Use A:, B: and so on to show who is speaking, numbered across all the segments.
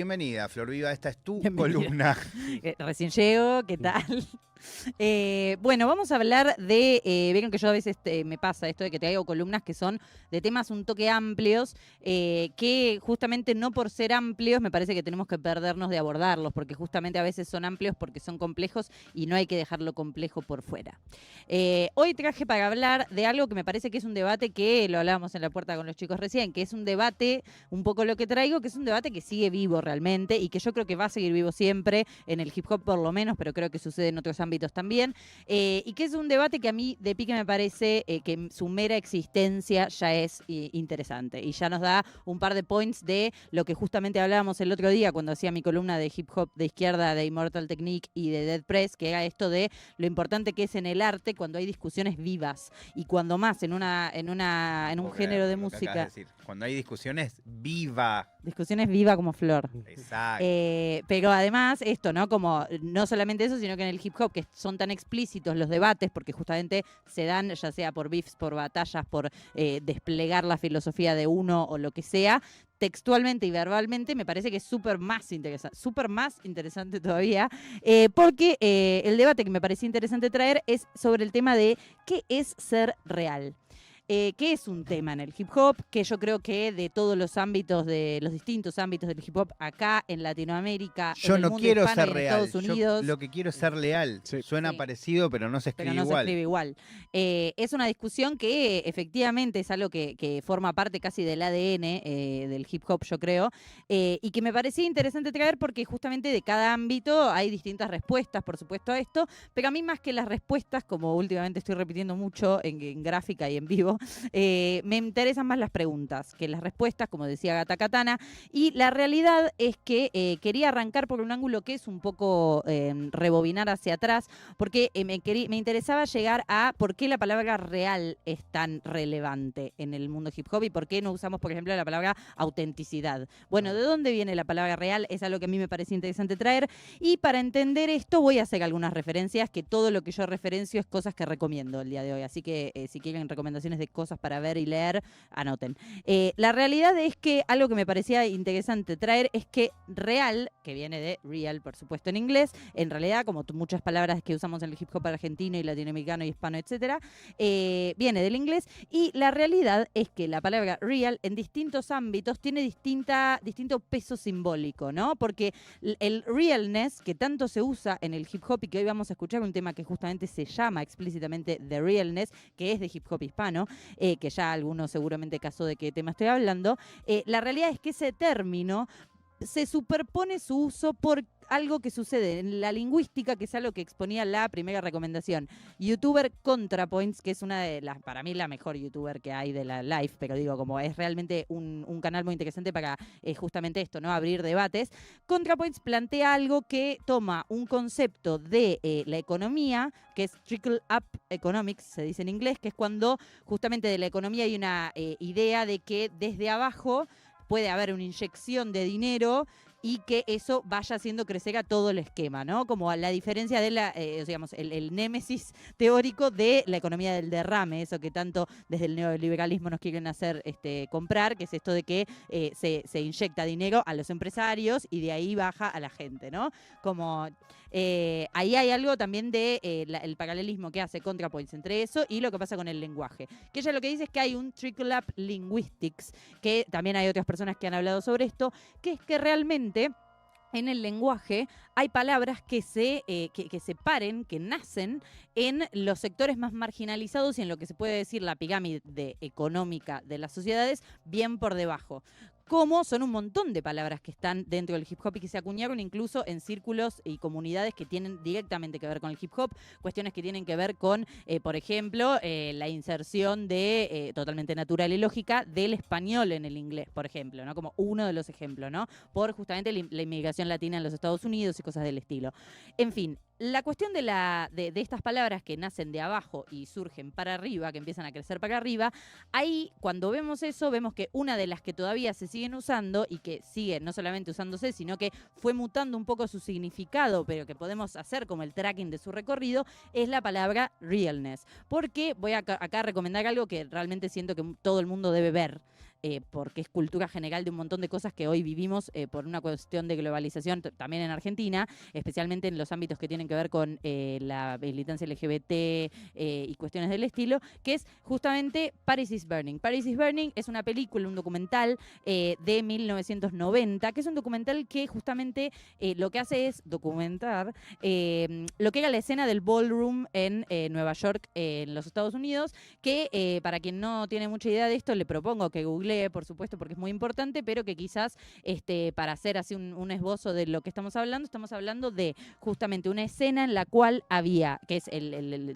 A: bienvenida, Flor Viva, esta es tu
B: Bienvenida.
A: columna.
B: Recién llego, ¿qué tal? Bueno, vamos a hablar de, vieron que yo a veces me pasa esto de que traigo columnas que son de temas un toque amplios, que justamente no por ser amplios me parece que tenemos que perdernos de abordarlos, porque justamente a veces son amplios porque son complejos y no hay que dejarlo complejo por fuera. Hoy traje para hablar de algo que me parece que es un debate que lo hablábamos en la puerta con los chicos recién, que es un debate, un poco lo que traigo, que es un debate que sigue vivo realmente y que yo creo que va a seguir vivo siempre, en el hip hop por lo menos, pero creo que sucede en otros ámbitos también, y que es un debate que a mí de pique me parece que su mera existencia ya es interesante y ya nos da un par de points de lo que justamente hablábamos el otro día cuando hacía mi columna de hip hop de izquierda de Immortal Technique y de Dead Press, que era esto de lo importante que es en el arte cuando hay discusiones vivas y cuando más en un género de música.
A: Cuando hay discusiones, viva.
B: Discusiones viva como Flor.
A: Exacto.
B: Pero además esto, ¿no? Como no solamente eso, sino que en el hip hop que son tan explícitos los debates, porque justamente se dan ya sea por beefs, por batallas, por desplegar la filosofía de uno o lo que sea, textualmente y verbalmente, me parece que es súper más interesante todavía, porque el debate que me parecía interesante traer es sobre el tema de qué es ser real. Que es un tema en el hip hop, que yo creo que de todos los ámbitos, de los distintos ámbitos del hip hop acá en Latinoamérica,
A: Yo
B: en el
A: no
B: mundo
A: quiero
B: hispano
A: ser
B: y en
A: real.
B: Estados Unidos.
A: Lo que quiero es ser leal.
C: Sí.
A: Suena
B: Sí.
A: parecido, pero no se escribe
B: Pero no
A: igual.
B: se escribe igual. Es una discusión que efectivamente es algo que forma parte casi del ADN del hip hop, yo creo, y que me parecía interesante traer porque justamente de cada ámbito hay distintas respuestas, por supuesto, a esto, pero a mí más que las respuestas, como últimamente estoy repitiendo mucho en gráfica y en vivo, me interesan más las preguntas que las respuestas, como decía Gata Katana, y la realidad es que quería arrancar por un ángulo que es un poco rebobinar hacia atrás, porque me interesaba llegar a por qué la palabra real es tan relevante en el mundo hip hop y por qué no usamos, por ejemplo, la palabra autenticidad. Bueno, ¿de dónde viene la palabra real? Es algo que a mí me parece interesante traer, y para entender esto voy a hacer algunas referencias, que todo lo que yo referencio es cosas que recomiendo el día de hoy, así que si quieren recomendaciones de cosas para ver y leer, anoten. La realidad es que algo que me parecía interesante traer es que real, que viene de real, por supuesto en inglés, en realidad, como muchas palabras que usamos en el hip hop argentino y latinoamericano y hispano, etcétera, viene del inglés, y la realidad es que la palabra real en distintos ámbitos tiene distinto peso simbólico, ¿no? Porque el realness, que tanto se usa en el hip hop y que hoy vamos a escuchar un tema que justamente se llama explícitamente The Realness, que es de hip hop hispano, que ya algunos seguramente casó de qué tema estoy hablando, la realidad es que ese término se superpone su uso por algo que sucede en la lingüística, que es algo que exponía la primera recomendación. YouTuber ContraPoints, que es una de las, para mí, la mejor youtuber que hay de la live, pero digo, como es realmente un canal muy interesante para justamente esto, ¿no? Abrir debates. ContraPoints plantea algo que toma un concepto de la economía, que es trickle up economics, se dice en inglés, que es cuando justamente de la economía hay una idea de que desde abajo puede haber una inyección de dinero y que eso vaya haciendo crecer a todo el esquema, ¿no? Como a la diferencia de digamos, el némesis teórico de la economía del derrame, eso que tanto desde el neoliberalismo nos quieren hacer comprar, que es esto de que se inyecta dinero a los empresarios y de ahí baja a la gente, ¿no? Como ahí hay algo también de el paralelismo que hace ContraPoints entre eso y lo que pasa con el lenguaje. Que ella lo que dice es que hay un trickle up linguistics, que también hay otras personas que han hablado sobre esto, que es que realmente en el lenguaje hay palabras que se paren, que nacen en los sectores más marginalizados y en lo que se puede decir la pirámide económica de las sociedades, bien por debajo. Como son un montón de palabras que están dentro del hip hop y que se acuñaron incluso en círculos y comunidades que tienen directamente que ver con el hip hop, cuestiones que tienen que ver con, por ejemplo, la inserción de totalmente natural y lógica del español en el inglés, por ejemplo, ¿no? Como uno de los ejemplos, ¿no? Por justamente la inmigración latina en los Estados Unidos y cosas del estilo. En fin, la cuestión de estas palabras que nacen de abajo y surgen para arriba, que empiezan a crecer para arriba, ahí cuando vemos eso, vemos que una de las que todavía se siguen usando y que sigue no solamente usándose, sino que fue mutando un poco su significado, pero que podemos hacer como el tracking de su recorrido, es la palabra realness. Porque voy acá a recomendar algo que realmente siento que todo el mundo debe ver. porque es cultura general de un montón de cosas que hoy vivimos por una cuestión de globalización, también en Argentina, especialmente en los ámbitos que tienen que ver con la militancia LGBT y cuestiones del estilo, que es justamente Paris is Burning. Paris is Burning es una película, un documental de 1990, que es un documental que justamente lo que hace es documentar lo que era la escena del ballroom en Nueva York, en los Estados Unidos, que para quien no tiene mucha idea de esto, le propongo que googlee, por supuesto, porque es muy importante, pero que quizás para hacer así un esbozo de lo que estamos hablando de justamente una escena en la cual había, que es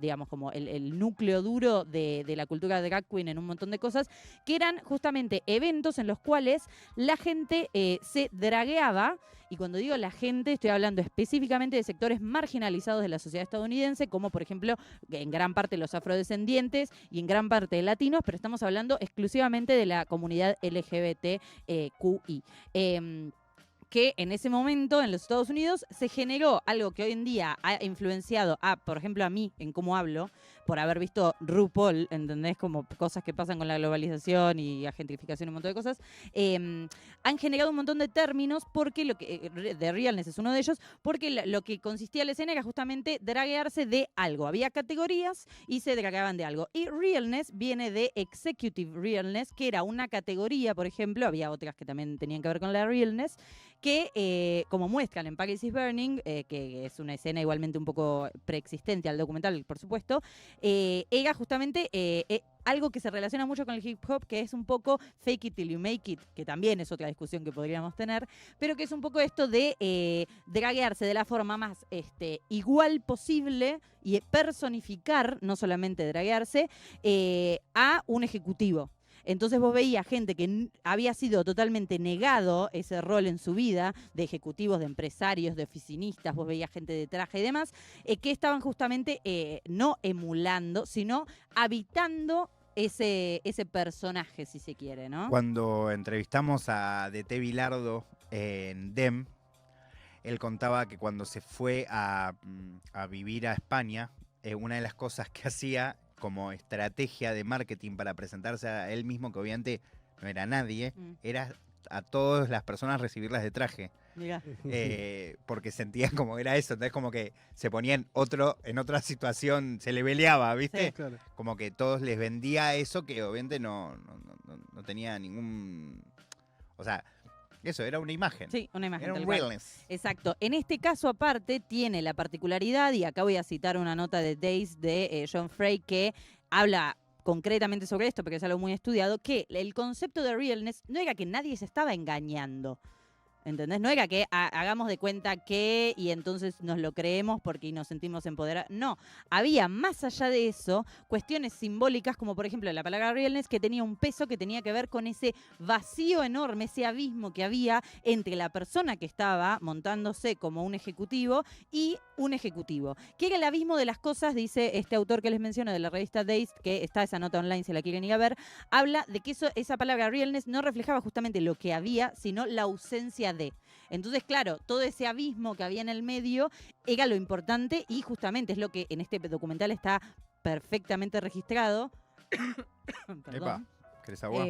B: digamos, como el núcleo duro de la cultura de drag queen en un montón de cosas, que eran justamente eventos en los cuales la gente se dragueaba. Y cuando digo la gente, estoy hablando específicamente de sectores marginalizados de la sociedad estadounidense, como por ejemplo en gran parte los afrodescendientes y en gran parte de latinos, pero estamos hablando exclusivamente de la comunidad LGBTQI. Que en ese momento en los Estados Unidos se generó algo que hoy en día ha influenciado por ejemplo, a mí en cómo hablo, por haber visto RuPaul, ¿entendés? Como cosas que pasan con la globalización y la gentrificación y un montón de cosas, han generado un montón de términos porque de realness es uno de ellos, porque lo que consistía la escena era justamente draguearse de algo. Había categorías y se dragueaban de algo. Y realness viene de executive realness, que era una categoría, por ejemplo, había otras que también tenían que ver con la realness, que como muestran en Paris is Burning, que es una escena igualmente un poco preexistente al documental, por supuesto, era justamente algo que se relaciona mucho con el hip hop, que es un poco fake it till you make it, que también es otra discusión que podríamos tener, pero que es un poco esto de draguearse de la forma más igual posible y personificar, no solamente draguearse, a un ejecutivo. Entonces vos veías gente que había sido totalmente negado ese rol en su vida, de ejecutivos, de empresarios, de oficinistas, vos veías gente de traje y demás, que estaban justamente no emulando, sino habitando ese personaje, si se quiere, ¿no?
A: Cuando entrevistamos a DT Bilardo en DEM, él contaba que cuando se fue a vivir a España, una de las cosas que hacía como estrategia de marketing para presentarse a él mismo, que obviamente no era nadie, era a todas las personas recibirlas de traje. Porque sentían como era eso, entonces como que se ponían en otra situación, se le peleaba, ¿viste?
C: Sí, claro.
A: Como que todos les vendía eso que obviamente no tenía ningún... O sea, eso, era una imagen.
B: Sí, una imagen.
A: Era
B: tal
A: un
B: cual.
A: realness.
B: Exacto. En este caso, aparte, tiene la particularidad, y acá voy a citar una nota de Days de John Frey, que habla concretamente sobre esto, porque es algo muy estudiado, que el concepto de realness no era que nadie se estaba engañando. ¿Entendés? No era que hagamos de cuenta que y entonces nos lo creemos porque nos sentimos empoderados. No, había más allá de eso cuestiones simbólicas como por ejemplo la palabra realness, que tenía un peso que tenía que ver con ese vacío enorme, ese abismo que había entre la persona que estaba montándose como un ejecutivo y un ejecutivo. Que era el abismo de las cosas, dice este autor que les menciono de la revista Days, que está esa nota online si la quieren ir a ver, habla de que esa palabra realness no reflejaba justamente lo que había, sino la ausencia de. Entonces, claro, todo ese abismo que había en el medio era lo importante y justamente es lo que en este documental está perfectamente registrado. Perdón.
A: Epa, ¿querés agua?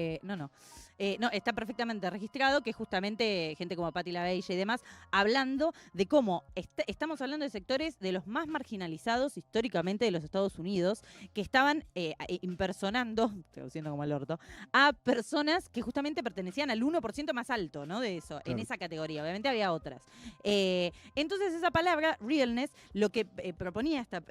B: No, está perfectamente registrado, que justamente gente como Patti LaBelle y demás, hablando de cómo estamos hablando de sectores de los más marginalizados históricamente de los Estados Unidos, que estaban impersonando, traduciendo como el orto, a personas que justamente pertenecían al 1% más alto, ¿no? De eso,
C: Claro.
B: en esa categoría. Obviamente había otras. Entonces esa palabra, realness, lo que proponía esta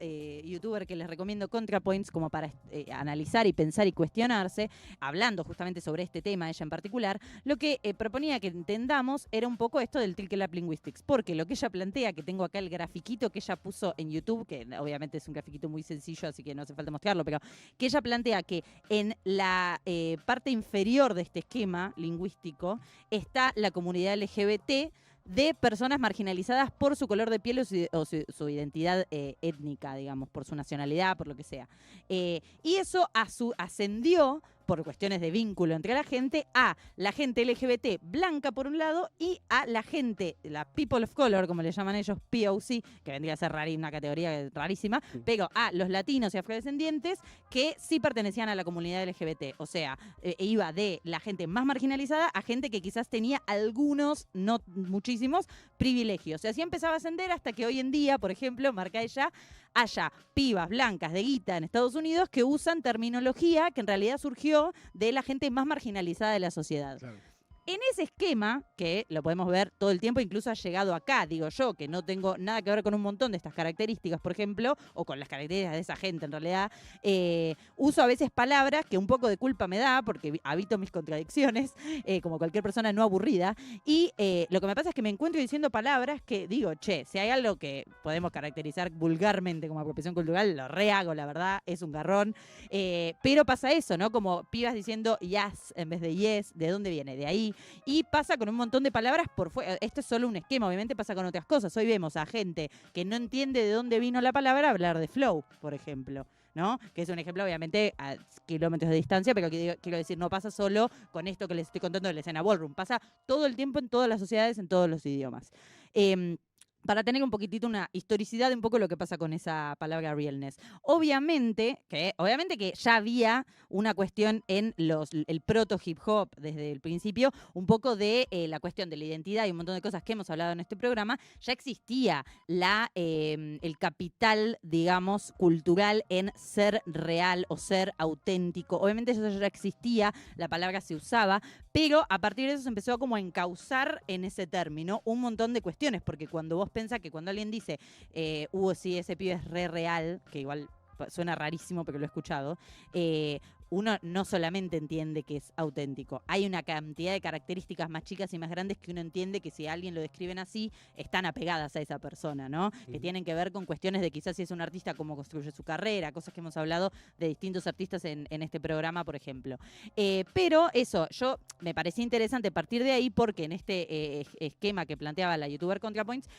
B: youtuber que les recomiendo, ContraPoints, como para analizar y pensar y cuestionarse, hablando justamente sobre este tema, ella en particular, lo que proponía que entendamos era un poco esto del Trickle Up Linguistics, porque lo que ella plantea, que tengo acá el grafiquito que ella puso en YouTube, que obviamente es un grafiquito muy sencillo, así que no hace falta mostrarlo, pero que ella plantea que en la parte inferior de este esquema lingüístico está la comunidad LGBT de personas marginalizadas por su color de piel o su identidad étnica, digamos, por su nacionalidad, por lo que sea. Y eso ascendió por cuestiones de vínculo entre la gente, a la gente LGBT blanca por un lado y a la gente, la people of color, como le llaman ellos, POC, que vendría a ser una categoría rarísima, pero a los latinos y afrodescendientes que sí pertenecían a la comunidad LGBT. O sea, iba de la gente más marginalizada a gente que quizás tenía algunos, no muchísimos, privilegios. Y así empezaba a ascender hasta que hoy en día, por ejemplo, marca ella, haya pibas blancas de guita en Estados Unidos que usan terminología que en realidad surgió de la gente más marginalizada de la sociedad. Claro. En ese esquema, que lo podemos ver todo el tiempo, incluso ha llegado acá, digo yo, que no tengo nada que ver con un montón de estas características, por ejemplo, o con las características de esa gente en realidad, uso a veces palabras que un poco de culpa me da, porque habito mis contradicciones, como cualquier persona no aburrida, y lo que me pasa es que me encuentro diciendo palabras que digo, che, si hay algo que podemos caracterizar vulgarmente como apropiación cultural, lo rehago, la verdad, es un garrón, pero pasa eso, ¿no? Como pibas diciendo yes en vez de yes, ¿de dónde viene? De ahí. Y pasa con un montón de palabras por fuera. Esto es solo un esquema, obviamente pasa con otras cosas. Hoy vemos a gente que no entiende de dónde vino la palabra hablar de flow, por ejemplo, ¿no? Que es un ejemplo, obviamente, a kilómetros de distancia, pero quiero decir, no pasa solo con esto que les estoy contando de la escena ballroom. Pasa todo el tiempo en todas las sociedades, en todos los idiomas. Para tener un poquitito una historicidad de un poco lo que pasa con esa palabra realness. Obviamente que ya había una cuestión en el proto hip hop desde el principio, un poco de la cuestión de la identidad y un montón de cosas que hemos hablado en este programa. Ya existía el capital, digamos, cultural en ser real o ser auténtico. Obviamente eso ya existía, la palabra se usaba, pero a partir de eso se empezó como a encauzar en ese término un montón de cuestiones, porque cuando vos pensás que cuando alguien dice, sí, ese pibe es re real, que igual suena rarísimo porque lo he escuchado, uno no solamente entiende que es auténtico, hay una cantidad de características más chicas y más grandes que uno entiende que si a alguien lo describen así, están apegadas a esa persona, ¿no? Que tienen que ver con cuestiones de quizás si es un artista, cómo construye su carrera, cosas que hemos hablado de distintos artistas en este programa, por ejemplo. Pero eso, me parecía interesante partir de ahí porque en este esquema que planteaba la youtuber ContraPoints,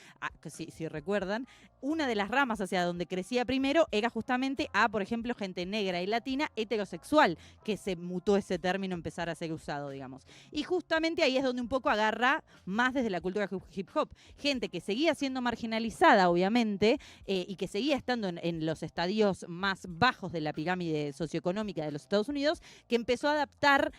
B: si recuerdan, una de las ramas hacia donde crecía primero era justamente a, por ejemplo, gente negra y latina heterosexual, que se mutó ese término a empezar a ser usado, digamos. Y justamente ahí es donde un poco agarra más desde la cultura hip hop. Gente que seguía siendo marginalizada, obviamente, y que seguía estando en los estadios más bajos de la pirámide socioeconómica de los Estados Unidos, que empezó a adoptar,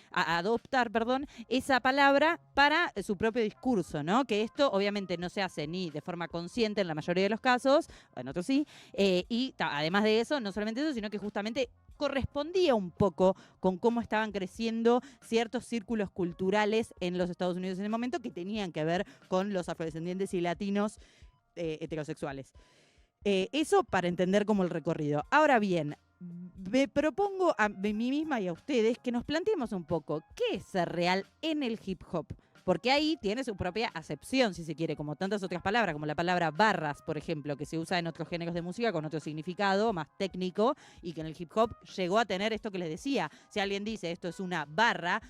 B: esa palabra para su propio discurso, ¿no? Que esto obviamente no se hace ni de forma consciente en la mayoría de los casos, en otros sí, y además de eso, no solamente eso, sino que justamente correspondía un poco con cómo estaban creciendo ciertos círculos culturales en los Estados Unidos en el momento que tenían que ver con los afrodescendientes y latinos heterosexuales. Eso para entender como el recorrido. Ahora bien, me propongo a mí misma y a ustedes que nos planteemos un poco qué es ser real en el hip hop. Porque ahí tiene su propia acepción, si se quiere, como tantas otras palabras, como la palabra barras, por ejemplo, que se usa en otros géneros de música con otro significado más técnico y que en el hip hop llegó a tener esto que les decía. Si alguien dice esto es una barra,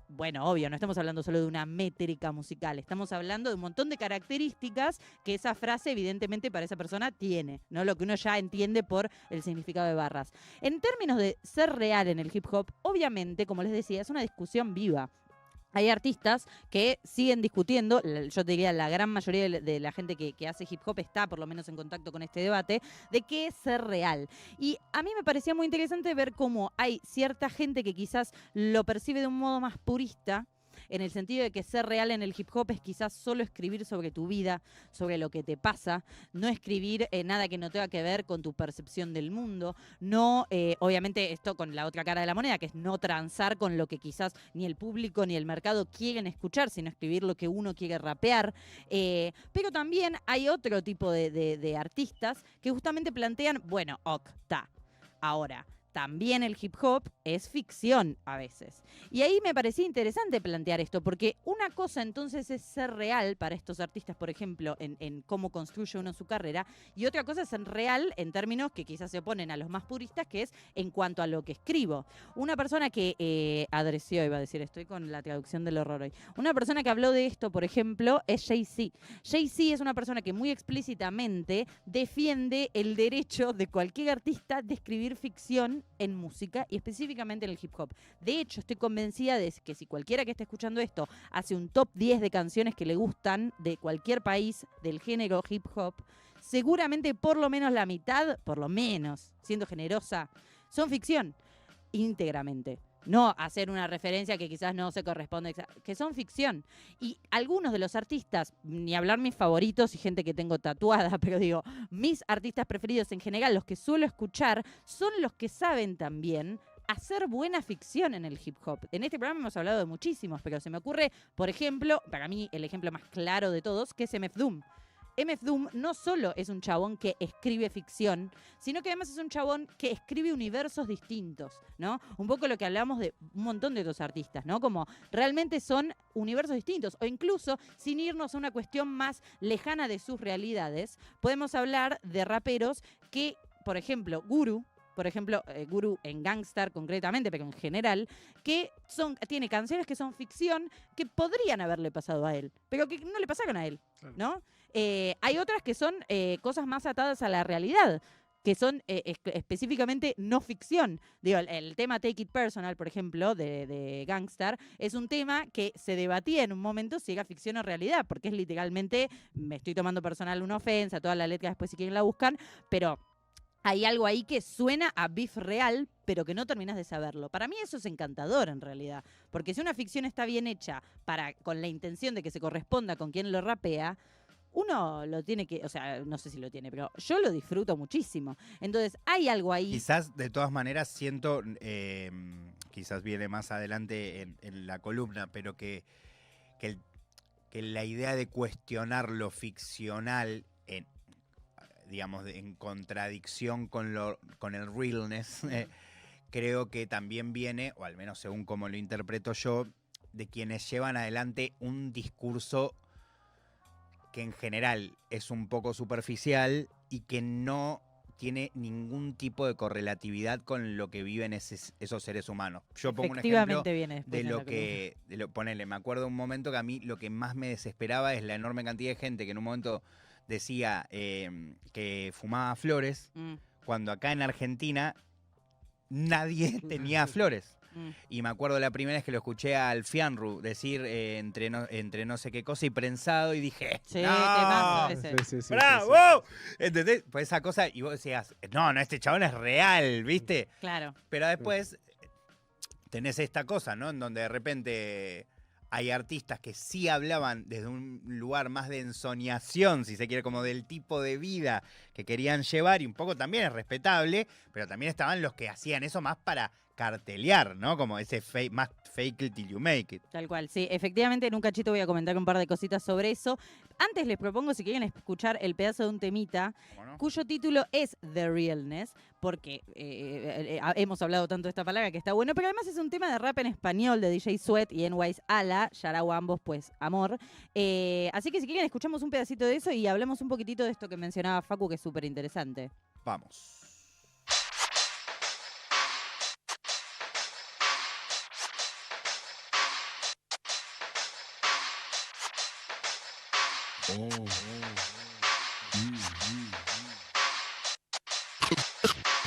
B: bueno, obvio, no estamos hablando solo de una métrica musical, estamos hablando de un montón de características que esa frase evidentemente para esa persona tiene, ¿no? Lo que uno ya entiende por el significado de barras. En términos de ser real en el hip hop, obviamente, como les decía, es una discusión viva. Hay artistas que siguen discutiendo, yo te diría la gran mayoría de la gente que hace hip hop está por lo menos en contacto con este debate, de qué es ser real. Y a mí me parecía muy interesante ver cómo hay cierta gente que quizás lo percibe de un modo más purista, en el sentido de que ser real en el hip hop es quizás solo escribir sobre tu vida, sobre lo que te pasa, no escribir nada que no tenga que ver con tu percepción del mundo, no, obviamente esto con la otra cara de la moneda, que es no transar con lo que quizás ni el público ni el mercado quieren escuchar, sino escribir lo que uno quiere rapear, pero también hay otro tipo de artistas que justamente plantean, bueno, ahora, también el hip hop es ficción a veces. Y ahí me parecía interesante plantear esto, porque una cosa entonces es ser real para estos artistas, por ejemplo, en cómo construye uno su carrera, y otra cosa es ser real en términos que quizás se oponen a los más puristas, que es en cuanto a lo que escribo. Una persona que adreció, iba a decir, estoy con la traducción del horror hoy, una persona que habló de esto, por ejemplo, es Jay-Z. Jay-Z es una persona que muy explícitamente defiende el derecho de cualquier artista de escribir ficción ficción en música y específicamente en el hip hop. De hecho, estoy convencida de que si cualquiera que esté escuchando esto hace un top 10 de canciones que le gustan de cualquier país del género hip hop, seguramente por lo menos la mitad, por lo menos, siendo generosa, son ficción íntegramente. No hacer una referencia que quizás no se corresponde, que son ficción. Y algunos de los artistas, ni hablar mis favoritos y gente que tengo tatuada, pero digo, mis artistas preferidos en general, los que suelo escuchar, son los que saben también hacer buena ficción en el hip hop. En este programa hemos hablado de muchísimos, pero se me ocurre, por ejemplo, para mí el ejemplo más claro de todos, que es MF Doom. MF Doom no solo es un chabón que escribe ficción, sino que además es un chabón que escribe universos distintos, ¿no? Un poco lo que hablamos de un montón de otros artistas, ¿no? Como realmente son universos distintos, o incluso, sin irnos a una cuestión más lejana de sus realidades, podemos hablar de raperos que, por ejemplo, Guru en Gangstar concretamente, pero en general, que tiene canciones que son ficción que podrían haberle pasado a él, pero que no le pasaron a él, ¿no? Hay otras que son cosas más atadas a la realidad, que son específicamente no ficción. Digo, el tema Take It Personal, por ejemplo, de Gangstar, es un tema que se debatía en un momento si era ficción o realidad, porque es literalmente, me estoy tomando personal una ofensa, toda la letra después si quieren la buscan, pero hay algo ahí que suena a beef real, pero que no terminas de saberlo. Para mí eso es encantador en realidad, porque si una ficción está bien hecha con la intención de que se corresponda con quien lo rapea, uno lo tiene que, o sea, no sé si lo tiene, pero yo lo disfruto muchísimo. Entonces, hay algo ahí.
A: Quizás, de todas maneras, siento, quizás viene más adelante en la columna, pero que la idea de cuestionar lo ficcional, digamos, en contradicción con el realness, creo que también viene, o al menos según como lo interpreto yo, de quienes llevan adelante un discurso que en general es un poco superficial y que no tiene ningún tipo de correlatividad con lo que viven esos seres humanos. Yo pongo un ejemplo ponele, me acuerdo un momento que a mí lo que más me desesperaba es la enorme cantidad de gente que en un momento decía que fumaba flores, cuando acá en Argentina nadie tenía flores. Y me acuerdo la primera vez que lo escuché al Fianru decir entre no sé qué cosa y prensado, y dije,
B: sí,
A: ¡no!
B: Sí,
A: ¡Bravo! ¿Entendés? Pues esa cosa, y vos decías, no, este chabón es real, ¿viste?
B: Claro.
A: Pero después tenés esta cosa, ¿no? En donde de repente hay artistas que sí hablaban desde un lugar más de ensoñación, si se quiere, como del tipo de vida que querían llevar, y un poco también es respetable, pero también estaban los que hacían eso más para cartelear, ¿no? Como ese más fake it till you make it.
B: Tal cual, sí. Efectivamente, en un cachito voy a comentar un par de cositas sobre eso. Antes les propongo, si quieren escuchar el pedazo de un temita, cuyo título es The Realness, porque hemos hablado tanto de esta palabra que está bueno, pero además es un tema de rap en español de DJ Sweat y NY's Ala, Yarao ambos, pues, amor. Así que si quieren escuchamos un pedacito de eso y hablamos un poquitito de esto que mencionaba Facu, que es súper interesante.
A: Vamos.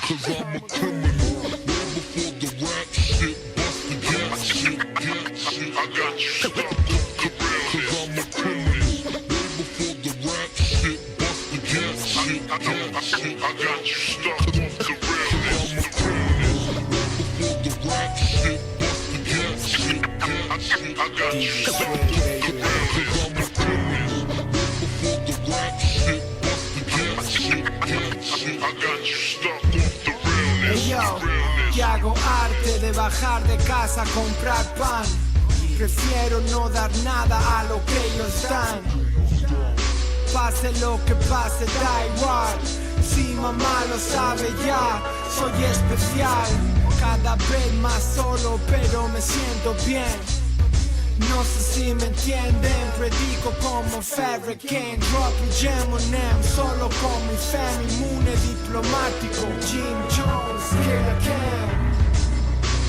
C: Cause I'm a criminal, way before the rap shit busted gas shit. I got you stuck off the realness. Cause I'm a criminal, way before the rap shit busted gas shit. I got you stuck off the realness. I'm a criminal, way before the rap shit busted gas shit. I got you stuck off the realness. Cause I'm a criminal, way before the rap shit busted gas shit. I got you stuck.
D: Yo hago arte de bajar de casa a comprar pan. Prefiero no dar nada a lo que ellos dan. Pase lo que pase, da igual. Si mamá lo sabe ya, soy especial. Cada vez más solo, pero me siento bien. No sé si me entienden, predico como Ferry King, Rock y Geminem, solo con mi fan inmune diplomático, Jim Jones, Killer Cam.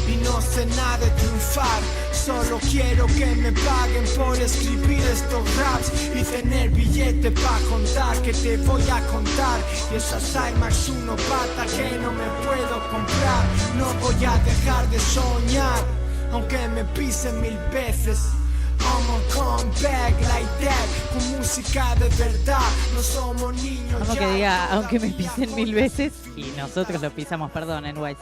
D: y no sé nada de triunfar. Solo quiero que me paguen por escribir estos raps y tener billete pa' contar, que te voy a contar. Y esas IMAX 1 pata que no me puedo comprar. No voy a dejar de soñar, aunque me pisen 1000 veces. I'ma come back like that, con música de verdad, no somos niños.
B: Como
D: ya.
B: que diga, aunque me pisen 1000 veces y nosotros lo pisamos, perdón, en Wise.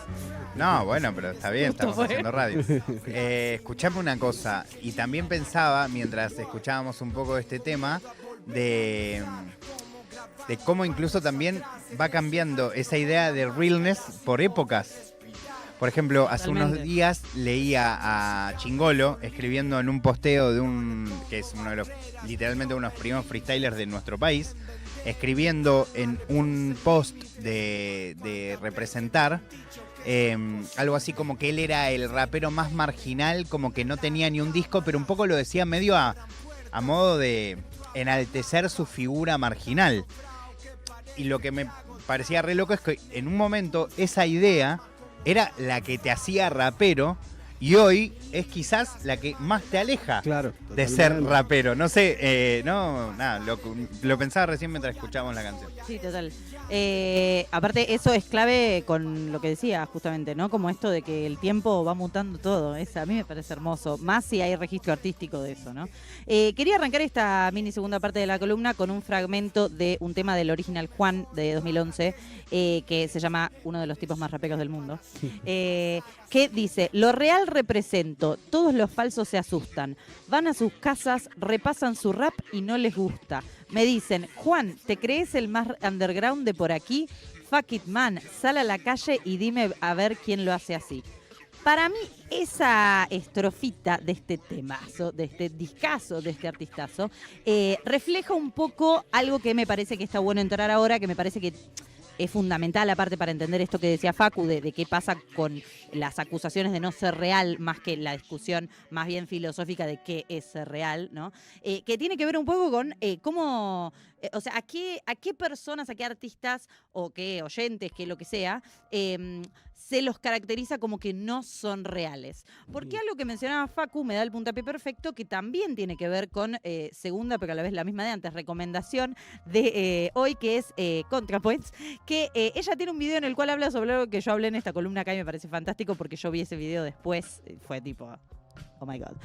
A: No, bueno, pero está bien,
B: Justo
A: estamos
B: fue.
A: haciendo radio. Escuchame una cosa, y también pensaba, mientras escuchábamos un poco de este tema, de cómo incluso también va cambiando esa idea de realness por épocas. Por ejemplo, hace unos
B: Totalmente.
A: días leía a Chingolo escribiendo en un posteo de que es uno de los, literalmente uno de los primeros freestylers de nuestro país, escribiendo en un post de representar, algo así como que él era el rapero más marginal, como que no tenía ni un disco, pero un poco lo decía medio a modo de enaltecer su figura marginal. Y lo que me parecía re loco es que en un momento esa idea era la que te hacía rapero y hoy es quizás la que más te aleja
E: Claro.
A: de ser
E: totalmente.
A: rapero. No sé, no, nada, lo pensaba recién mientras escuchábamos la canción.
B: Sí, total. Aparte, eso es clave con lo que decía justamente, ¿no? Como esto de que el tiempo va mutando todo. A mí me parece hermoso. Más si hay registro artístico de eso, ¿no? Quería arrancar esta mini segunda parte de la columna con un fragmento de un tema del Original Juan de 2011, que se llama Uno de los tipos más raperos del mundo. Que dice: lo real represento, todos los falsos se asustan, van a sus casas, repasan su rap y no les gusta. Me dicen, Juan, ¿te crees el más underground de por aquí? Fuck it, man, sal a la calle y dime a ver quién lo hace así. Para mí, esa estrofita de este temazo, de este discazo, de este artistazo, refleja un poco algo que me parece que está bueno entrar ahora, que me parece que es fundamental, aparte, para entender esto que decía Facu, de qué pasa con las acusaciones de no ser real, más que la discusión más bien filosófica de qué es ser real, ¿no? Que tiene que ver un poco con cómo, o sea, a qué personas, a qué artistas o qué oyentes, qué lo que sea, se los caracteriza como que no son reales. Porque algo que mencionaba Facu me da el puntapié perfecto, que también tiene que ver con segunda, pero a la vez la misma de antes, recomendación de hoy, que es ContraPoints, que ella tiene un video en el cual habla sobre algo que yo hablé en esta columna acá y me parece fantástico porque yo vi ese video después, fue tipo, oh my God.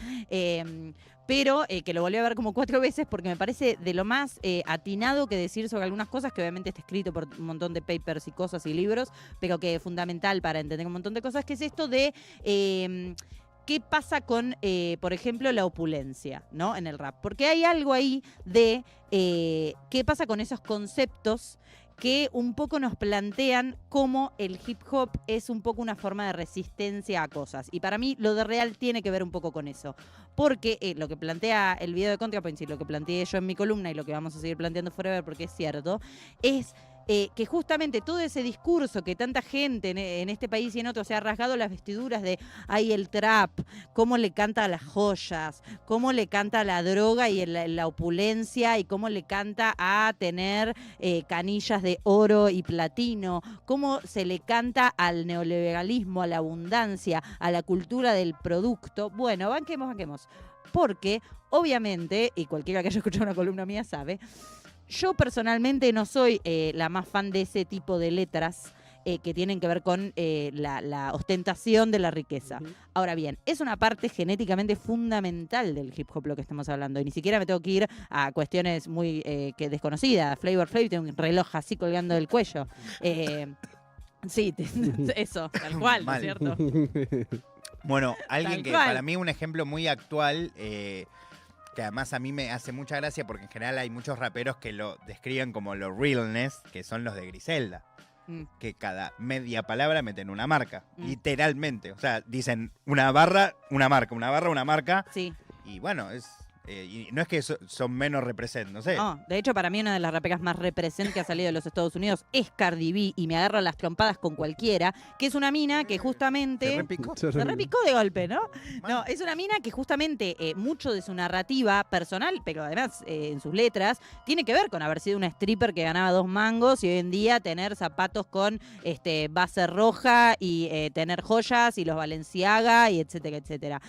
B: Pero que lo volví a ver como 4 veces porque me parece de lo más atinado que decir sobre algunas cosas, que obviamente está escrito por un montón de papers y cosas y libros, pero que es fundamental para entender un montón de cosas, que es esto de qué pasa con, por ejemplo, la opulencia, ¿no? En el rap. Porque hay algo ahí de qué pasa con esos conceptos que un poco nos plantean cómo el hip hop es un poco una forma de resistencia a cosas. Y para mí lo de real tiene que ver un poco con eso. Porque lo que plantea el video de ContraPoints y lo que planteé yo en mi columna y lo que vamos a seguir planteando forever porque es cierto, es que justamente todo ese discurso que tanta gente en este país y en otros se ha rasgado las vestiduras de ay, el trap, cómo le canta a las joyas, cómo le canta a la droga y la opulencia, y cómo le canta a tener canillas de oro y platino, cómo se le canta al neoliberalismo, a la abundancia, a la cultura del producto. Bueno, banquemos. Porque, obviamente, y cualquiera que haya escuchado una columna mía sabe, yo personalmente no soy la más fan de ese tipo de letras que tienen que ver con la ostentación de la riqueza. Ahora bien, es una parte genéticamente fundamental del hip hop lo que estamos hablando. Y ni siquiera me tengo que ir a cuestiones muy que desconocidas. Flavor Flav tiene un reloj así colgando del cuello. Sí, eso, tal cual, ¿no es
A: Mal.
B: cierto?
A: Bueno, alguien
B: Tal
A: que
B: cual.
A: para mí un ejemplo muy actual, que además a mí me hace mucha gracia porque en general hay muchos raperos que lo describen como los realness, que son los de Griselda. Que cada media palabra meten una marca, literalmente. O sea, dicen una barra, una marca, una barra, una marca.
B: Sí.
A: Y bueno, Y no es que son menos represent, no sé.
B: No, de hecho, para mí una de las raperas más represent que ha salido de los Estados Unidos es Cardi B, y me agarro las trompadas con cualquiera, que es una mina que justamente...
A: ¿Se repicó?
B: Se repicó de golpe, ¿no? No, es una mina que justamente mucho de su narrativa personal, pero además en sus letras, tiene que ver con haber sido una stripper que ganaba 2 mangos y hoy en día tener zapatos con base roja y tener joyas y los Balenciaga y etcétera, etcétera.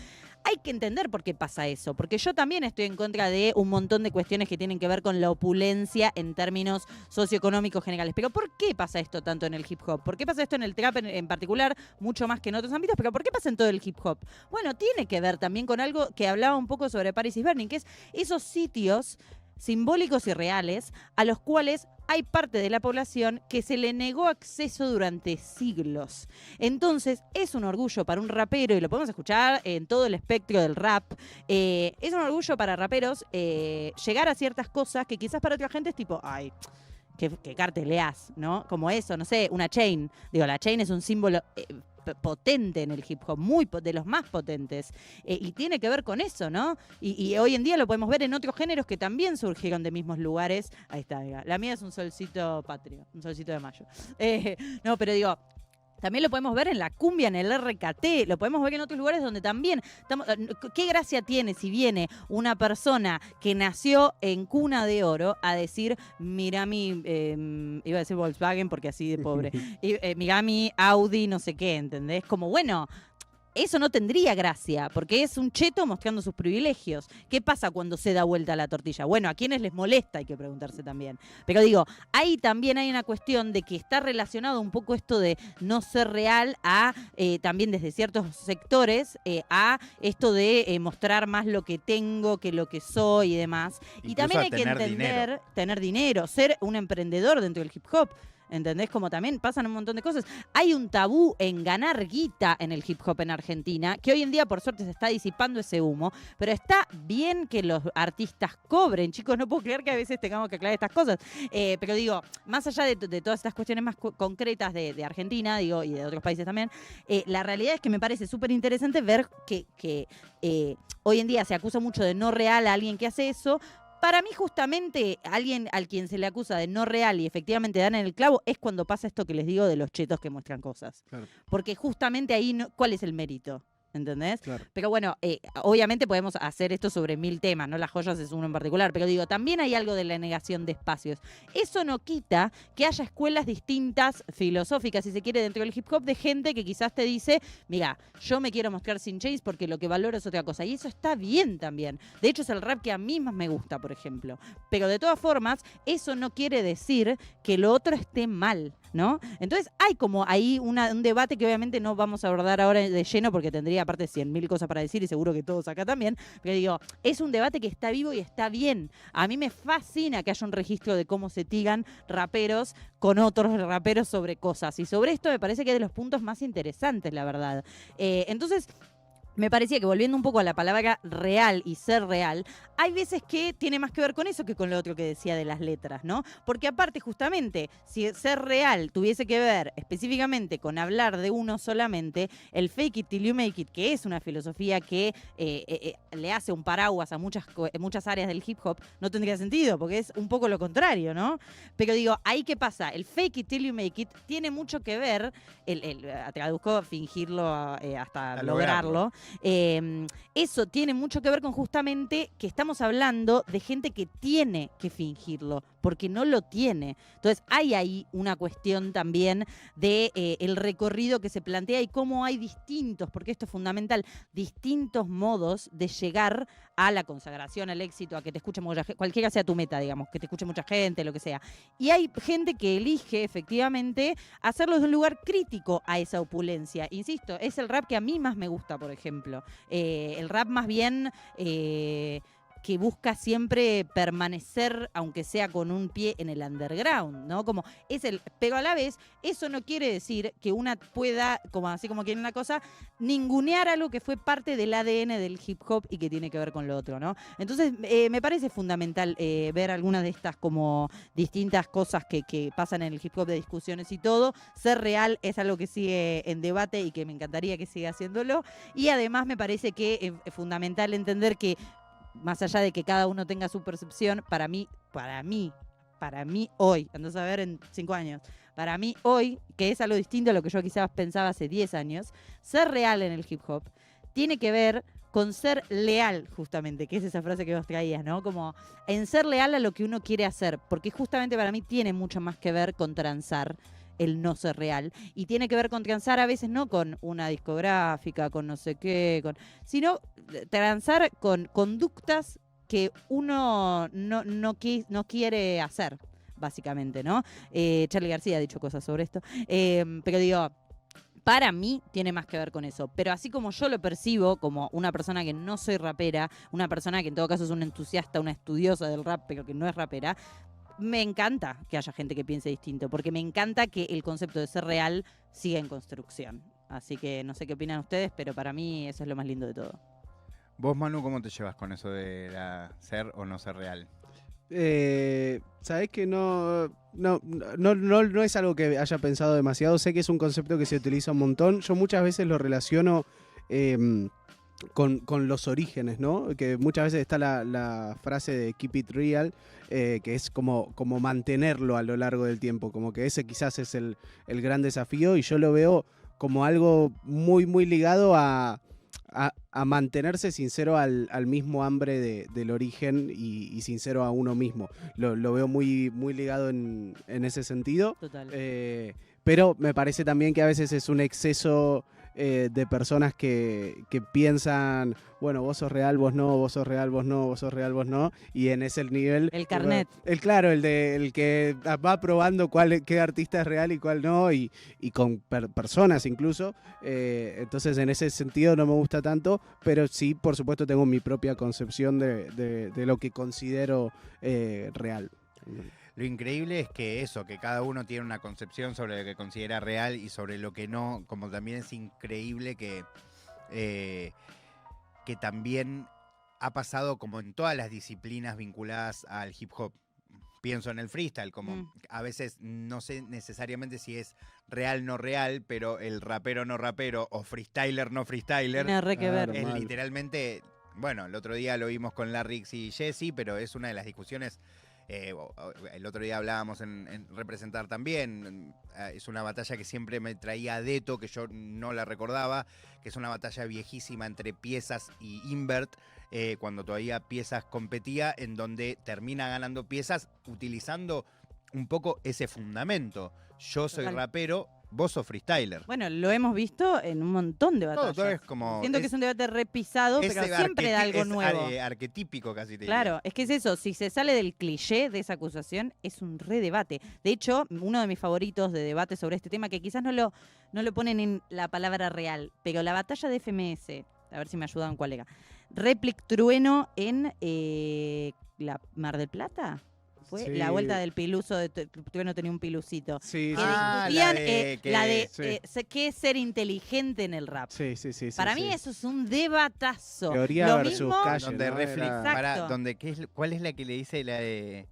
B: Hay que entender por qué pasa eso, porque yo también estoy en contra de un montón de cuestiones que tienen que ver con la opulencia en términos socioeconómicos generales. Pero ¿por qué pasa esto tanto en el hip hop? ¿Por qué pasa esto en el trap en particular, mucho más que en otros ámbitos? Pero ¿por qué pasa en todo el hip hop? Bueno, tiene que ver también con algo que hablaba un poco sobre Paris is Burning, que es esos sitios simbólicos y reales a los cuales hay parte de la población que se le negó acceso durante siglos. Entonces, es un orgullo para un rapero, y lo podemos escuchar en todo el espectro del rap, es un orgullo para raperos llegar a ciertas cosas que quizás para otra gente es tipo, ay, que carteleás, ¿no? Como eso, no sé, una chain. Digo, la chain es un símbolo potente en el hip hop, de los más potentes, y tiene que ver con eso, ¿no? Y hoy en día lo podemos ver en otros géneros que también surgieron de mismos lugares. Ahí está, diga. La mía es un solcito patrio, un solcito de mayo. No, pero digo, también lo podemos ver en la cumbia, en el RKT, lo podemos ver en otros lugares donde también ¿qué gracia tiene si viene una persona que nació en cuna de oro a decir, mira mi, iba a decir Volkswagen porque así de pobre, mira mi Audi no sé qué, ¿entendés? Como, bueno, eso no tendría gracia, porque es un cheto mostrando sus privilegios. ¿Qué pasa cuando se da vuelta la tortilla? Bueno, ¿a quiénes les molesta? Hay que preguntarse también. Pero digo, ahí también hay una cuestión de que está relacionado un poco esto de no ser real a, también desde ciertos sectores, a esto de mostrar más lo que tengo que lo que soy y demás.
A: Incluso
B: y también hay que entender, tener dinero, ser un emprendedor dentro del hip hop. ¿Entendés? Como también pasan un montón de cosas. Hay un tabú en ganar guita en el hip hop en Argentina, que hoy en día por suerte se está disipando ese humo, pero está bien que los artistas cobren. Chicos, no puedo creer que a veces tengamos que aclarar estas cosas. Pero digo, más allá de todas estas cuestiones más concretas de Argentina, digo, y de otros países también, la realidad es que me parece súper interesante ver que hoy en día se acusa mucho de no real a alguien que hace eso. Para mí, justamente, alguien al quien se le acusa de no real y efectivamente dan en el clavo es cuando pasa esto que les digo de los chetos que muestran cosas.
E: Claro.
B: Porque justamente ahí, ¿cuál es el mérito? ¿Entendés?
E: Claro.
B: Pero bueno, obviamente podemos hacer esto sobre 1000 temas, ¿no? Las joyas es uno en particular, pero digo, también hay algo de la negación de espacios. Eso no quita que haya escuelas distintas, filosóficas, si se quiere, dentro del hip hop, de gente que quizás te dice, mira, yo me quiero mostrar sin chase porque lo que valoro es otra cosa. Y eso está bien también. De hecho, es el rap que a mí más me gusta, por ejemplo. Pero de todas formas, eso no quiere decir que lo otro esté mal, ¿no? Entonces hay como ahí un debate que obviamente no vamos a abordar ahora de lleno porque tendría aparte 100.000 cosas para decir y seguro que todos acá también, pero digo, es un debate que está vivo y está bien. A mí me fascina que haya un registro de cómo se tigan raperos con otros raperos sobre cosas, y sobre esto me parece que es de los puntos más interesantes, la verdad. Entonces, me parecía que volviendo un poco a la palabra real y ser real, hay veces que tiene más que ver con eso que con lo otro que decía de las letras, ¿no? Porque aparte, justamente, si ser real tuviese que ver específicamente con hablar de uno solamente, el fake it till you make it, que es una filosofía que le hace un paraguas a muchas áreas del hip hop, no tendría sentido, porque es un poco lo contrario, ¿no? Pero digo, ¿ahí qué pasa? El fake it till you make it tiene mucho que ver, traduzco fingirlo hasta lograrlo. Eso tiene mucho que ver con justamente que estamos hablando de gente que tiene que fingirlo, porque no lo tiene. Entonces hay ahí una cuestión también de el recorrido que se plantea y cómo hay distintos, porque esto es fundamental, distintos modos de llegar a la consagración, al éxito, a que te escuche mucha gente, cualquiera sea tu meta, digamos, que te escuche mucha gente, lo que sea. Y hay gente que elige efectivamente hacerlo desde un lugar crítico a esa opulencia. Insisto, es el rap que a mí más me gusta, por ejemplo. El rap más bien que busca siempre permanecer, aunque sea con un pie en el underground, ¿no? Como pero a la vez, eso no quiere decir que una pueda, como así como quieren la cosa, ningunear algo que fue parte del ADN del hip hop y que tiene que ver con lo otro, ¿no? Entonces, me parece fundamental ver algunas de estas como distintas cosas que pasan en el hip hop de discusiones y todo. Ser real es algo que sigue en debate y que me encantaría que siga haciéndolo. Y además me parece que es fundamental entender que más allá de que cada uno tenga su percepción, para mí hoy, andás a ver en 5 años, para mí hoy, que es algo distinto a lo que yo quizás pensaba hace 10 años, ser real en el hip hop tiene que ver con ser leal, justamente, que es esa frase que vos traías, ¿no? Como en ser leal a lo que uno quiere hacer, porque justamente para mí tiene mucho más que ver con transar el no ser real, y tiene que ver con transar a veces no con una discográfica, con no sé qué, sino transar con conductas que uno no quiere hacer, básicamente, ¿no? Charly García ha dicho cosas sobre esto, pero digo, para mí tiene más que ver con eso. Pero así como yo lo percibo como una persona que no soy rapera, una persona que en todo caso es una entusiasta, una estudiosa del rap, pero que no es rapera, me encanta que haya gente que piense distinto, porque me encanta que el concepto de ser real siga en construcción. Así que no sé qué opinan ustedes, pero para mí eso es lo más lindo de todo.
A: Vos, Manu, ¿cómo te llevas con eso de ser o no ser real?
E: Sabés que no es algo que haya pensado demasiado. Sé que es un concepto que se utiliza un montón. Yo muchas veces lo relaciono con los orígenes, ¿no? Que muchas veces está la frase de keep it real, que es como mantenerlo a lo largo del tiempo. Como que ese quizás es el gran desafío, y yo lo veo como algo muy, muy ligado a mantenerse sincero al mismo hambre del origen y sincero a uno mismo. Lo veo muy, muy ligado en ese sentido.
B: Total.
E: Pero me parece también que a veces es un exceso de personas que piensan, bueno, vos sos real, vos no, vos sos real, vos no, vos sos real, vos no, y en ese nivel...
B: El carnet.
E: El que va probando qué artista es real y cuál no, y con personas incluso. Entonces en ese sentido no me gusta tanto, pero sí, por supuesto, tengo mi propia concepción de lo que considero real.
A: Lo increíble es que que cada uno tiene una concepción sobre lo que considera real y sobre lo que no, como también es increíble que también ha pasado como en todas las disciplinas vinculadas al hip hop. Pienso en el freestyle, como a veces no sé necesariamente si es real no real, pero el rapero no rapero o freestyler no freestyler
B: Tiene re que ver.
A: es literalmente, bueno, el otro día lo vimos con Larrix y Jesse, pero es una de las discusiones. El otro día hablábamos en representar también, es una batalla que siempre me traía Deto, que yo no la recordaba, que es una batalla viejísima entre Piezas y Invert, cuando todavía Piezas competía, en donde termina ganando Piezas utilizando un poco ese fundamento. Yo soy rapero, vos sos freestyler.
B: Bueno, lo hemos visto en un montón de batallas.
A: Todo es como...
B: Siento que es un debate repisado, pero siempre da algo nuevo.
A: Arquetípico casi te
B: Claro,
A: diría.
B: es que es eso, si se sale del cliché de esa acusación, es un redebate. De hecho, uno de mis favoritos de debate sobre este tema, que quizás no lo ponen en la palabra real, pero la batalla de FMS, a ver si me ayuda un colega, Replic Trueno en la Mar del Plata. Fue
E: Sí.
B: la vuelta del piluso, Trueno tenía un pilucito.
E: Sí,
B: Que
E: sí.
B: discutían qué es ser inteligente en el rap.
E: Sí.
B: Para mí eso es un debatazo.
E: Teoría
B: Lo
E: versus
B: mismo,
E: calle,
A: Donde
E: ¿no?
B: Exacto.
A: ¿cuál es la que le dice la de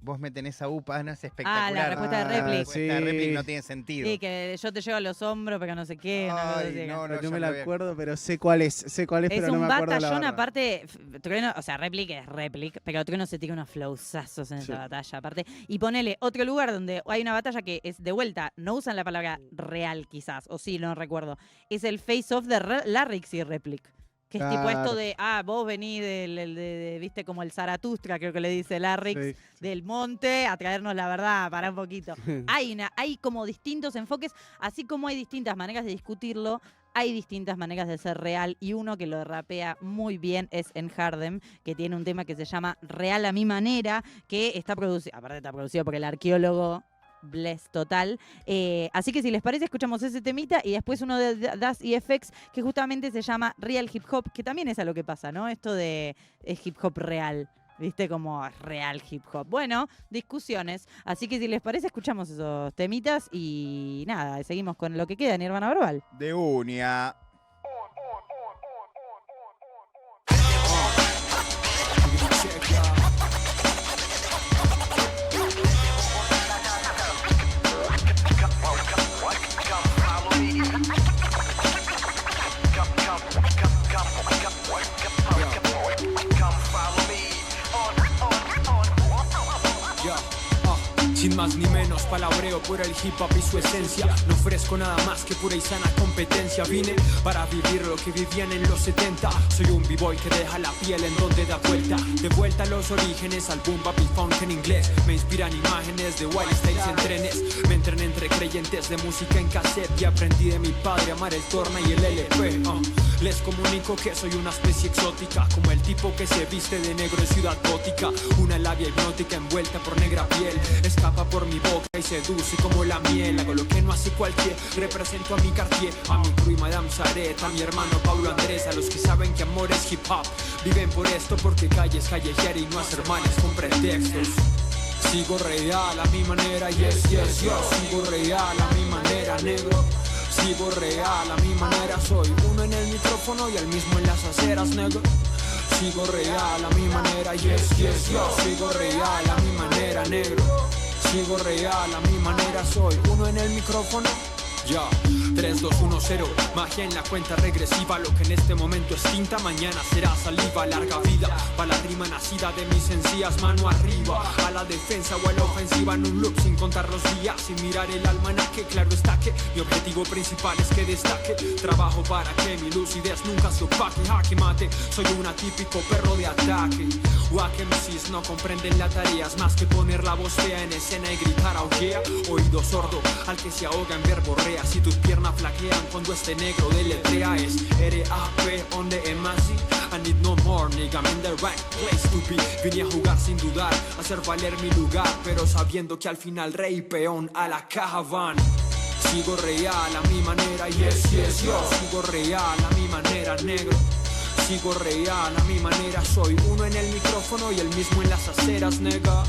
A: vos me tenés a UPA? No es espectacular.
B: la respuesta de Replic.
A: La respuesta de
E: Sí.
A: Replic no tiene sentido.
B: Sí, que yo te llevo a los hombros, pero no sé qué. una cosa
A: Ay,
B: así.
A: no,
E: No
A: ya
E: me
A: lo
E: la
A: veo.
E: acuerdo, pero sé cuál es,
B: Es
E: pero no
B: un
E: me acuerdo la
B: batallón,
E: verdad.
B: aparte, Trueno, o sea, Replic es Replic, pero Trueno se tira unos flowsazos en
E: Sí.
B: esa batalla, aparte. Y ponele otro lugar donde hay una batalla que es de vuelta, no usan la palabra real quizás, o sí, no recuerdo. Es el face-off de Larrix y Replic. Que es tipo
E: Claro.
B: esto de, vos venís viste, como el Zaratustra, creo que le dice Larrix,
E: Sí.
B: del monte, a traernos la verdad, para un poquito. Hay como distintos enfoques, así como hay distintas maneras de discutirlo, hay distintas maneras de ser real, y uno que lo rapea muy bien es En Hardem, que tiene un tema que se llama Real a mi manera, que está producido, aparte está producido por el arqueólogo Bless total. Así que si les parece, escuchamos ese temita y después uno de Das y FX que justamente se llama Real Hip Hop, que también es a lo que pasa, ¿no? Esto de hip hop real. ¿Viste? Como real hip hop. Bueno, discusiones. Así que si les parece, escuchamos esos temitas y nada, seguimos con lo que queda en Nirvana Verbal.
A: De uña.
D: Sin más ni menos, palabreo por el hip hop y su esencia. No ofrezco nada más que pura y sana competencia. Vine para vivir lo que vivían en los 70. Soy un b-boy que deja la piel en donde da vuelta. De vuelta a los orígenes, al boom bap y funk en inglés. Me inspiran imágenes de wild styles en trenes. Me entrené entre creyentes de música en cassette y aprendí de mi padre a amar el torna y el LP. Les comunico que soy una especie exótica, como el tipo que se viste de negro en Ciudad Gótica. Una labia hipnótica envuelta por negra piel, escapa por mi boca y seduce como la miel. Hago lo que no hace cualquier, represento a mi Cartier, a mi crew y Madame Saret, a mi hermano Paulo Andrés, a los que saben que amor es hip hop. Viven por esto porque calle es callejear y no hacer males con pretextos. Sigo real a mi manera, yes, yes, yo. Sigo real a mi manera, negro. Sigo real a mi manera, soy uno en el micrófono y el mismo en las aceras, negro. Sigo real a mi manera, yes, yes, yo. Sigo real a mi manera, negro. Sigo real a mi manera, soy uno en el micrófono. Ya, 3, 2, 1, 0, magia en la cuenta regresiva. Lo que en este momento es tinta, mañana será saliva. Larga vida, para la rima nacida de mis encías. Mano arriba, a la defensa o a la ofensiva. En un loop sin contar los días, sin mirar el almanaque. Claro está que mi objetivo principal es que destaque. Trabajo para que mi lucidez nunca se opaque. Jaque mate, soy un atípico perro de ataque. Wack MCs no comprenden la tarea, es más que poner la voz fea en escena y gritar augea. Oído sordo al que se ahoga en verborrea. Si tus piernas flaquean cuando este negro deletrea, es R.A.P. on the M.A.C. I need no more, nigga, I'm in the right place to be. Vine a jugar sin dudar, a hacer valer mi lugar, pero sabiendo que al final rey y peón a la caja van. Sigo real a mi manera, yes, yes, yo. Sigo real a mi manera, negro. Sigo real a mi manera, soy uno en el micrófono y el mismo en las aceras, nega.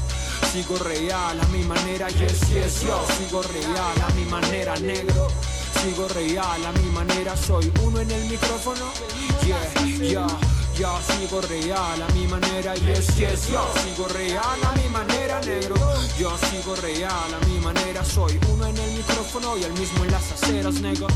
D: Sigo real a mi manera, yes, yes, yo. Sigo real a mi manera, negro. Sigo real a mi manera, soy uno en el micrófono. Yeah, yo sigo real a mi manera, yes, yes, yo. Sigo real a mi manera, negro. Yo sigo real a mi manera, soy uno en el micrófono y el mismo en las aceras, negro.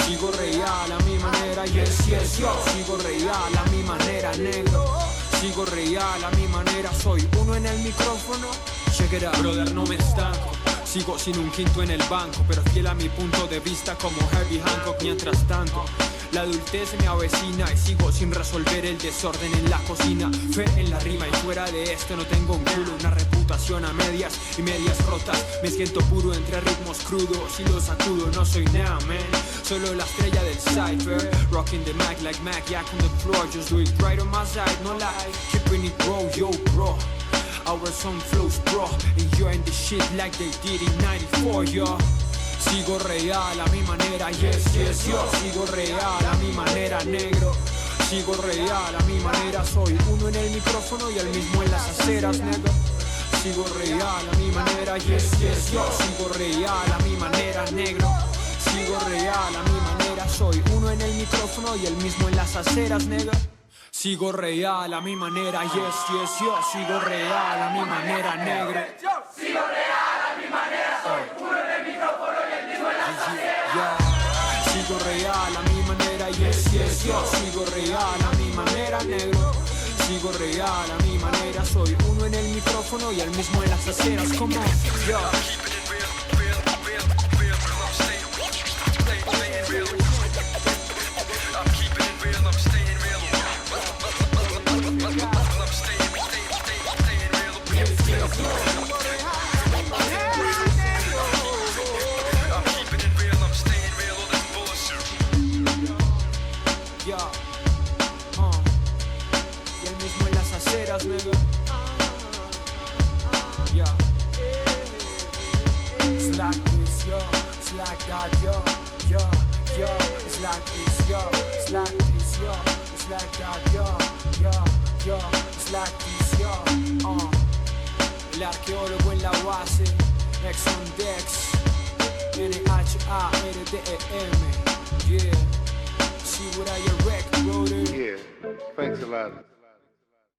D: Sigo real a mi manera, yes, yes, yo. Sigo real a mi manera, negro. Sigo real a mi manera, soy uno en el micrófono. Check it out, brother, no me estanco. Sigo sin un quinto en el banco, pero fiel a mi punto de vista como Herbie Hancock. Mientras tanto, la adultez me avecina y sigo sin resolver el desorden en la cocina. Fe en la rima y fuera de esto no tengo un culo. Una reputación a medias y medias rotas. Me siento puro entre ritmos crudos y los sacudo. No soy nada, man, solo la estrella del cypher. Rocking the mic like Mac, yak on the floor. Just do it right on my side, no lie. Keeping it raw, yo, bro. Our song flows, bro. Enjoying the shit like they did in 94, yo. Sigo real a mi manera, yes, yes, yo. Sigo real a mi manera, negro. Sigo real a mi manera, soy uno en el micrófono y el mismo en las aceras, negro. Sigo real a mi manera, yes, yes, yo. Sigo real a mi manera, negro. Sigo real a mi manera, soy uno en el micrófono y el mismo en las aceras, negro. Sigo real a mi manera, yes, yes, yo. Sigo real a mi manera, negro. Sigo real a mi manera, soy uno en el micrófono y el mismo en las aceras. Sigo real a mi manera, yes, yes, yo. Sigo real a mi manera, negro. Sigo real a mi manera, soy uno en el micrófono y el mismo en las aceras, como yo. Y el mismo en las aceras, nigga. Yeah. It's like this, yo. It's like that, yo. Yo, yo. It's like this, yo. It's like this, yo. It's like that, yo. Yo, yo. It's like this, yo. El arqueólogo en la base. X on Dex. NHARDEM. Yeah. See what I wreck, brother.
F: Yeah, thanks a lot.